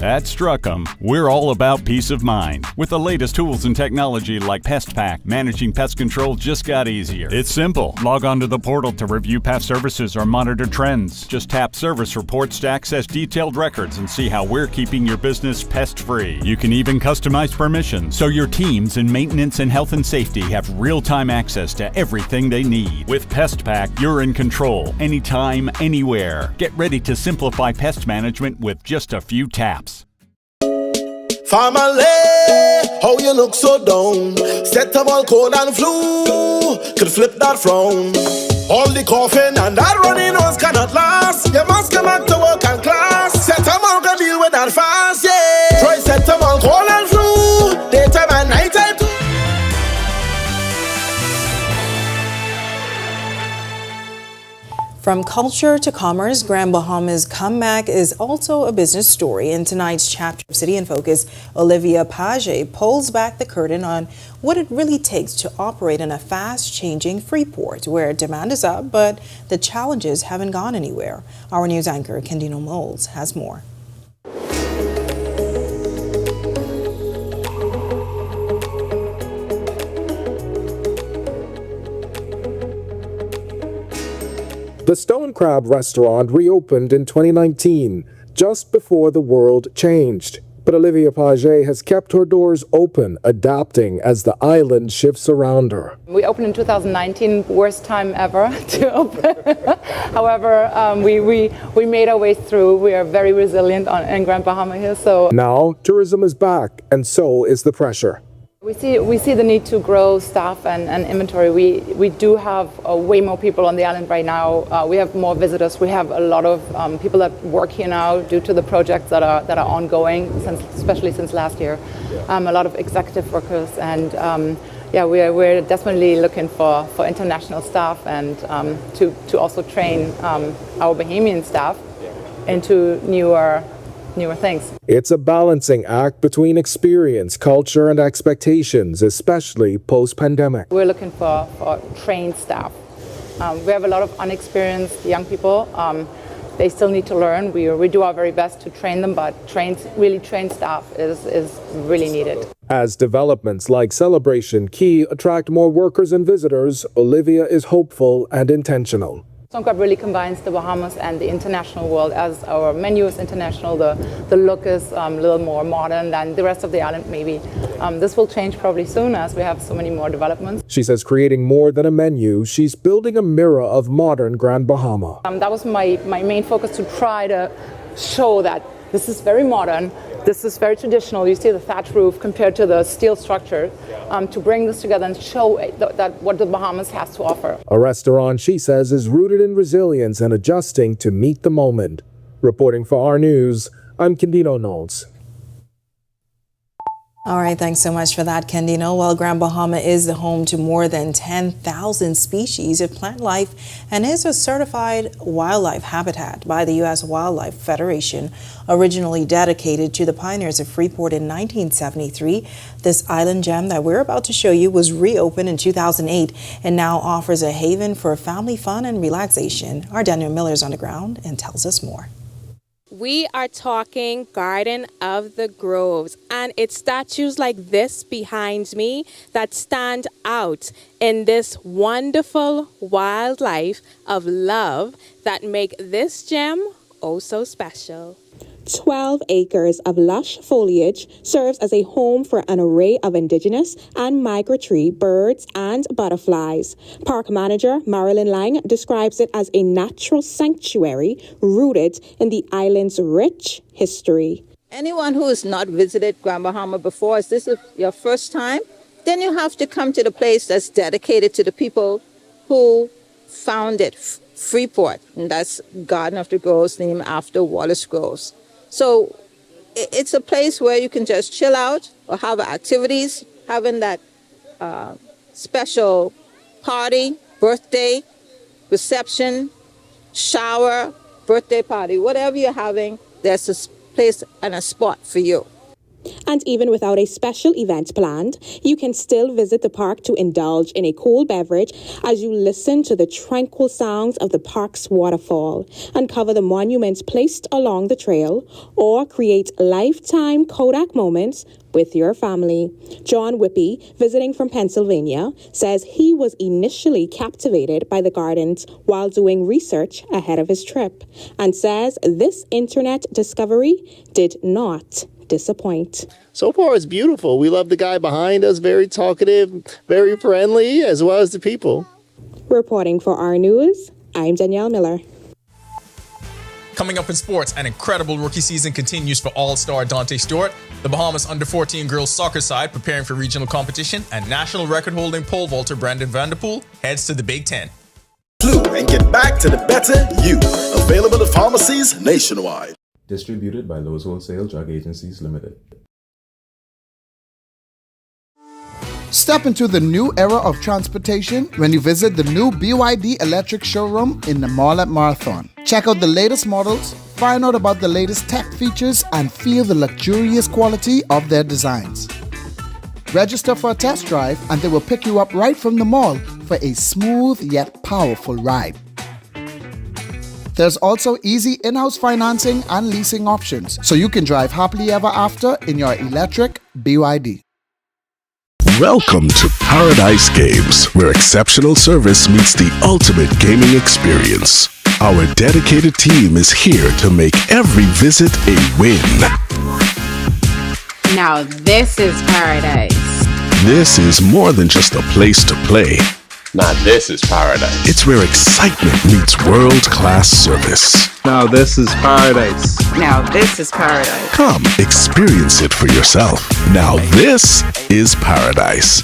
At Struckham, we're all about peace of mind. With the latest tools and technology like PestPack, managing pest control just got easier. It's simple. Log on to the portal to review past services or monitor trends. Just tap Service Reports to access detailed records and see how we're keeping your business pest-free. You can even customize permissions so your teams in maintenance and health and safety have real-time access to everything they need. With PestPack, you're in control, anytime, anywhere. Get ready to simplify pest management with just a few taps. Family, how you look so down? Set them all cold and flu, could flip that frown. All the coughing and that running nose cannot last. You must come back to work and class. Set them all gonna deal with that fast, yeah. Try set them all cold and flu, daytime and nighttime too. From culture to commerce, Grand Bahama's comeback is also a business story. In tonight's chapter of City in Focus, Olivia Page pulls back the curtain on what it really takes to operate in a fast-changing Freeport, where demand is up, but the challenges haven't gone anywhere. Our news anchor, Kendino Moles, has more. The Stone Crab restaurant reopened in 2019, just before the world changed. But Olivia Page has kept her doors open, adapting as the island shifts around her. We opened in 2019, worst time ever to open. However, we made our way through. We are very resilient in Grand Bahama here. So now tourism is back, and so is the pressure. We see the need to grow staff and inventory. We do have way more people on the island right now. We have more visitors. We have a lot of people that work here now due to the projects that are ongoing, especially since last year. A lot of executive workers, and we're definitely looking for international staff and to also train our Bahamian staff into newer things. It's a balancing act between experience, culture, and expectations, especially post-pandemic. We're looking for trained staff. We have a lot of unexperienced young people. They still need to learn. We do our very best to train them, but really trained staff is really needed. As developments like Celebration Key attract more workers and visitors, Olivia is hopeful and intentional. Songkran really combines the Bahamas and the international world. As our menu is international, the look is a little more modern than the rest of the island maybe. This will change probably soon as we have so many more developments. She says creating more than a menu, she's building a mirror of modern Grand Bahama. That was my main focus, to try to show that this is very modern, this is very traditional. You see the thatch roof compared to the steel structure, to bring this together and show that what the Bahamas has to offer. A restaurant, she says, is rooted in resilience and adjusting to meet the moment. Reporting for our news, I'm Candino Knowles. All right, thanks so much for that, Candino. Well, Grand Bahama is the home to more than 10,000 species of plant life and is a certified wildlife habitat by the U.S. Wildlife Federation. Originally dedicated to the pioneers of Freeport in 1973, this island gem that we're about to show you was reopened in 2008 and now offers a haven for family fun and relaxation. Our Daniel Miller is on the ground and tells us more. We are talking Garden of the Groves, and it's statues like this behind me that stand out in this wonderful wildlife of love that make this gem oh so special. 12 acres of lush foliage serves as a home for an array of indigenous and migratory birds and butterflies. Park manager Marilyn Lang describes it as a natural sanctuary rooted in the island's rich history. Anyone who has not visited Grand Bahama before, is this your first time? Then you have to come to the place that's dedicated to the people who founded Freeport, and that's Garden of the Groves, named after Wallace Groves. So it's a place where you can just chill out or have activities, having that special party, birthday, reception, shower, birthday party, whatever you're having, there's a place and a spot for you. And even without a special event planned, you can still visit the park to indulge in a cold beverage as you listen to the tranquil sounds of the park's waterfall, uncover the monuments placed along the trail, or create lifetime Kodak moments with your family. John Whippy, visiting from Pennsylvania, says he was initially captivated by the gardens while doing research ahead of his trip, and says this internet discovery did not disappoint. So far, it's beautiful. We love the guy behind us, very talkative, very friendly, as well as the people. Reporting for our news, I'm Danielle Miller. Coming up in sports, an incredible rookie season continues for all-star Dante Stewart, the Bahamas under-14 girls soccer side preparing for regional competition, and national record-holding pole vaulter Brandon Vanderpool heads to the Big Ten. Clue and get back to the better you. Available at pharmacies nationwide. Distributed by Lowe's Wholesale Drug Agencies Limited. Step into the new era of transportation when you visit the new BYD electric showroom in the mall at Marathon. Check out the latest models, find out about the latest tech features, and feel the luxurious quality of their designs. Register for a test drive and they will pick you up right from the mall for a smooth yet powerful ride. There's also easy in-house financing and leasing options, so you can drive happily ever after in your electric BYD. Welcome to Paradise Games, where exceptional service meets the ultimate gaming experience. Our dedicated team is here to make every visit a win. Now this is paradise. This is more than just a place to play. Now this is paradise. It's where excitement meets world-class service. Now this is paradise. Now this is paradise. Come, experience it for yourself. Now this is paradise.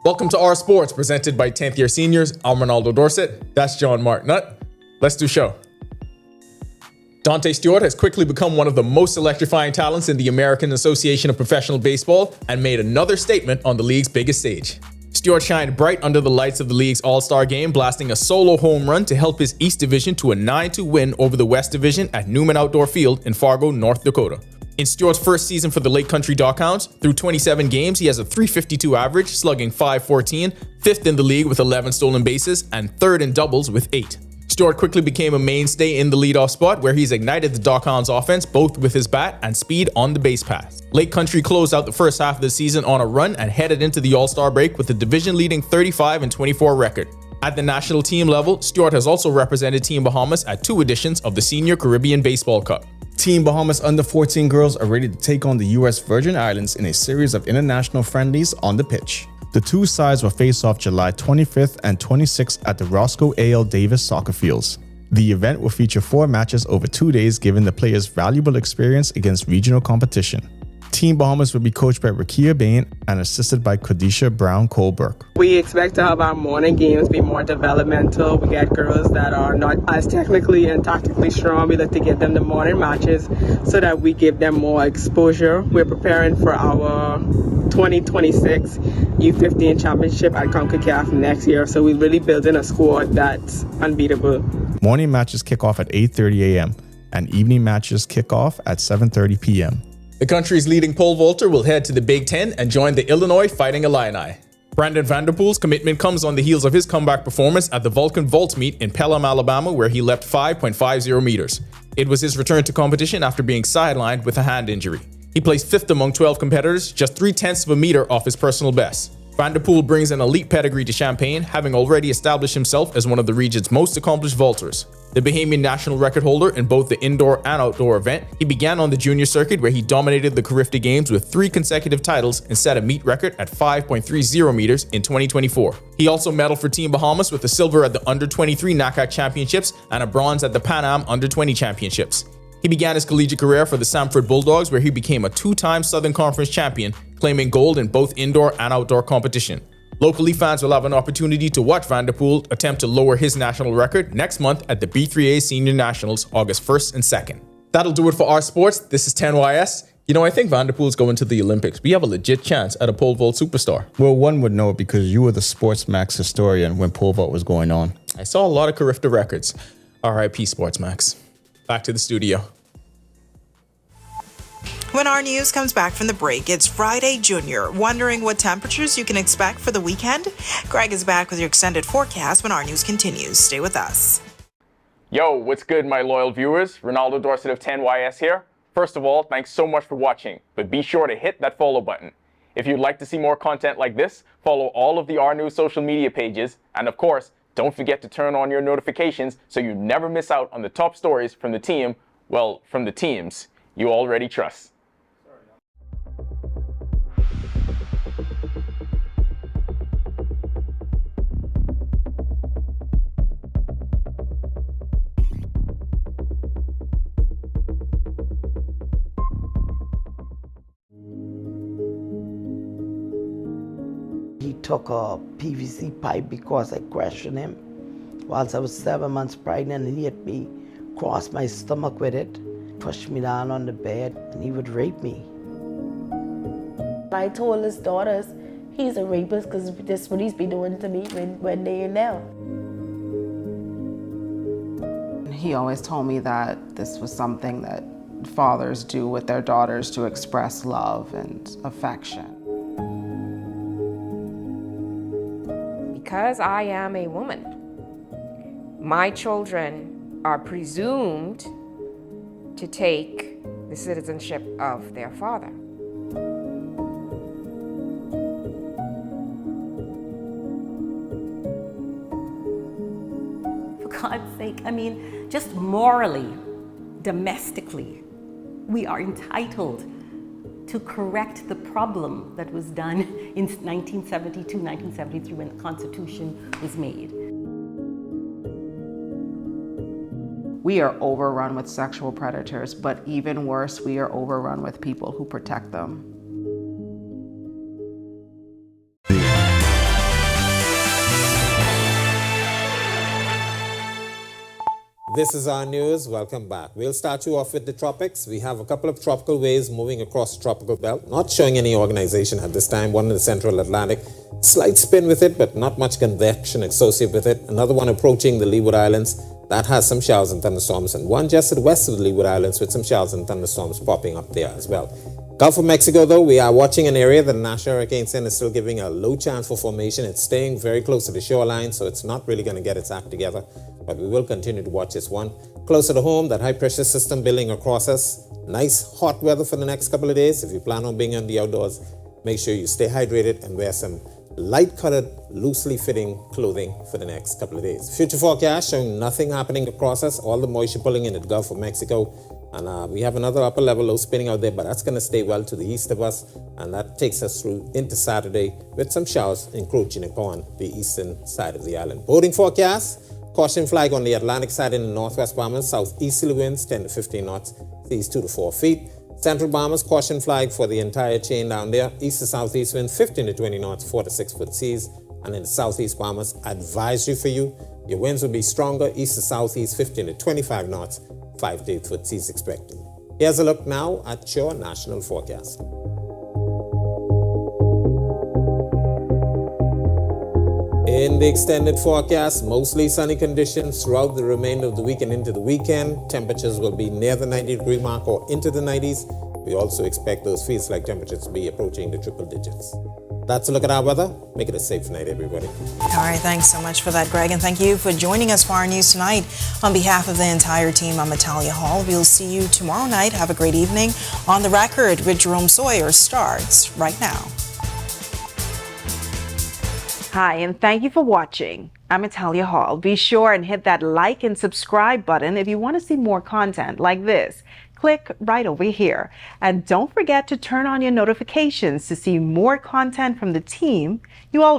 Welcome to Our Sports, presented by 10th year seniors. I'm Ronaldo Dorset. That's John Marknut. Let's do show. Dante Stewart has quickly become one of the most electrifying talents in the American Association of Professional Baseball and made another statement on the league's biggest stage. Stewart shined bright under the lights of the league's All-Star game, blasting a solo home run to help his East Division to a 9-2 win over the West Division at Newman Outdoor Field in Fargo, North Dakota. In Stewart's first season for the Lake Country Dockhounds, through 27 games, he has a .352 average, slugging .514, fifth in the league with 11 stolen bases, and third in doubles with 8. Stewart quickly became a mainstay in the leadoff spot, where he's ignited the Dockhounds offense both with his bat and speed on the base paths. Lake Country closed out the first half of the season on a run and headed into the All-Star break with a division-leading 35-24 record. At the national team level, Stewart has also represented Team Bahamas at 2 editions of the Senior Caribbean Baseball Cup. Team Bahamas under-14 girls are ready to take on the U.S. Virgin Islands in a series of international friendlies on the pitch. The two sides will face off July 25th and 26th at the Roscoe A.L. Davis soccer fields. The event will feature 4 matches over 2 days, giving the players valuable experience against regional competition. Team Bahamas will be coached by Rakia Bain and assisted by Kodisha Brown-Colberg. We expect to have our morning games be more developmental. We get girls that are not as technically and tactically strong. We look to give them the morning matches so that we give them more exposure. We're preparing for our 2026 U15 championship at CONCACAF next year, so we're really building a squad that's unbeatable. Morning matches kick off at 8:30 a.m. and evening matches kick off at 7:30 p.m. The country's leading pole vaulter will head to the Big Ten and join the Illinois Fighting Illini. Brandon Vanderpool's commitment comes on the heels of his comeback performance at the Vulcan Vault Meet in Pelham, Alabama, where he leapt 5.50 meters. It was his return to competition after being sidelined with a hand injury. He placed 5th among 12 competitors, just 0.3 of a meter off his personal best. Vanderpool brings an elite pedigree to Champaign, having already established himself as one of the region's most accomplished vaulters. The Bahamian national record holder in both the indoor and outdoor event, he began on the junior circuit where he dominated the Carifta Games with 3 consecutive titles and set a meet record at 5.30 meters in 2024. He also medaled for Team Bahamas with a silver at the Under-23 NACAC Championships and a bronze at the Pan Am Under-20 Championships. He began his collegiate career for the Samford Bulldogs, where he became a 2-time Southern Conference champion, claiming gold in both indoor and outdoor competition. Locally, fans will have an opportunity to watch Vanderpool attempt to lower his national record next month at the B3A Senior Nationals, August 1st and 2nd. That'll do it for Our Sports. This is 10YS. You know, I think Vanderpool's going to the Olympics. We have a legit chance at a pole vault superstar. Well, one would know it because you were the Sports Max historian when pole vault was going on. I saw a lot of Carifta records. RIP Sports Max. Back to the studio. When our news comes back from the break, it's Friday Junior. Wondering what temperatures you can expect for the weekend? Greg is back with your extended forecast when our news continues. Stay with us. Yo, what's good, my loyal viewers? Ronaldo Dorset of 10YS here. First of all, thanks so much for watching, but be sure to hit that follow button. If you'd like to see more content like this, follow all of the R News social media pages, and of course, don't forget to turn on your notifications so you never miss out on the top stories from the team, well, from the teams you already trust. He took a PVC pipe because I questioned him whilst I was 7 months pregnant, and he hit me across my stomach with it, pushed me down on the bed, and he would rape me. I told his daughters he's a rapist because that's what he's been doing to me when they're in there. He always told me that this was something that fathers do with their daughters to express love and affection. Because I am a woman, My children are presumed to take the citizenship of their father. For God's sake, I mean, just morally, domestically, we are entitled to correct the problem that was done in 1972, 1973 when the Constitution was made. We are overrun with sexual predators, but even worse, we are overrun with people who protect them. This is our news. Welcome back. We'll start you off with the tropics. We have a couple of tropical waves moving across the tropical belt, not showing any organization at this time. One in the central Atlantic, slight spin with it, but not much convection associated with it. Another one approaching the Leeward Islands. That has some showers and thunderstorms, and one just to the west of the Leeward Islands with some showers and thunderstorms popping up there as well. Gulf of Mexico, though, we are watching an area that the National Hurricane Center is still giving a low chance for formation. It's staying very close to the shoreline, so it's not really going to get its act together. But we will continue to watch this one. Closer to home, that high-pressure system building across us. Nice hot weather for the next couple of days. If you plan on being on the outdoors, make sure you stay hydrated and wear some light-colored, loosely fitting clothing for the next couple of days. Future forecast showing nothing happening across us. All the moisture pulling in the Gulf of Mexico. And we have another upper level low spinning out there, but that's going to stay well to the east of us. And that takes us through into Saturday with some showers encroaching upon the eastern side of the island. Boating forecast. Caution flag on the Atlantic side in the northwest Bahamas. Southeasterly winds 10 to 15 knots. Seas 2 to 4 feet. Central Bahamas, caution flag for the entire chain down there. East to southeast wind 15 to 20 knots, 4 to 6 foot seas. And in the southeast Bahamas, advisory for you. Your winds will be stronger. East to southeast 15 to 25 knots, 5 to 8 foot seas expected. Here's a look now at your national forecast. In the extended forecast, mostly sunny conditions throughout the remainder of the week and into the weekend. Temperatures will be near the 90-degree mark or into the 90s. We also expect those feels-like temperatures to be approaching the triple digits. That's a look at our weather. Make it a safe night, everybody. All right, thanks so much for that, Greg, and thank you for joining us for our news tonight. On behalf of the entire team, I'm Natalia Hall. We'll see you tomorrow night. Have a great evening. On the Record with Jerome Sawyer starts right now. Hi, and thank you for watching. I'm Natalia Hall. Be sure and hit that like and subscribe button if you want to see more content like this. Click right over here. And don't forget to turn on your notifications to see more content from the team you already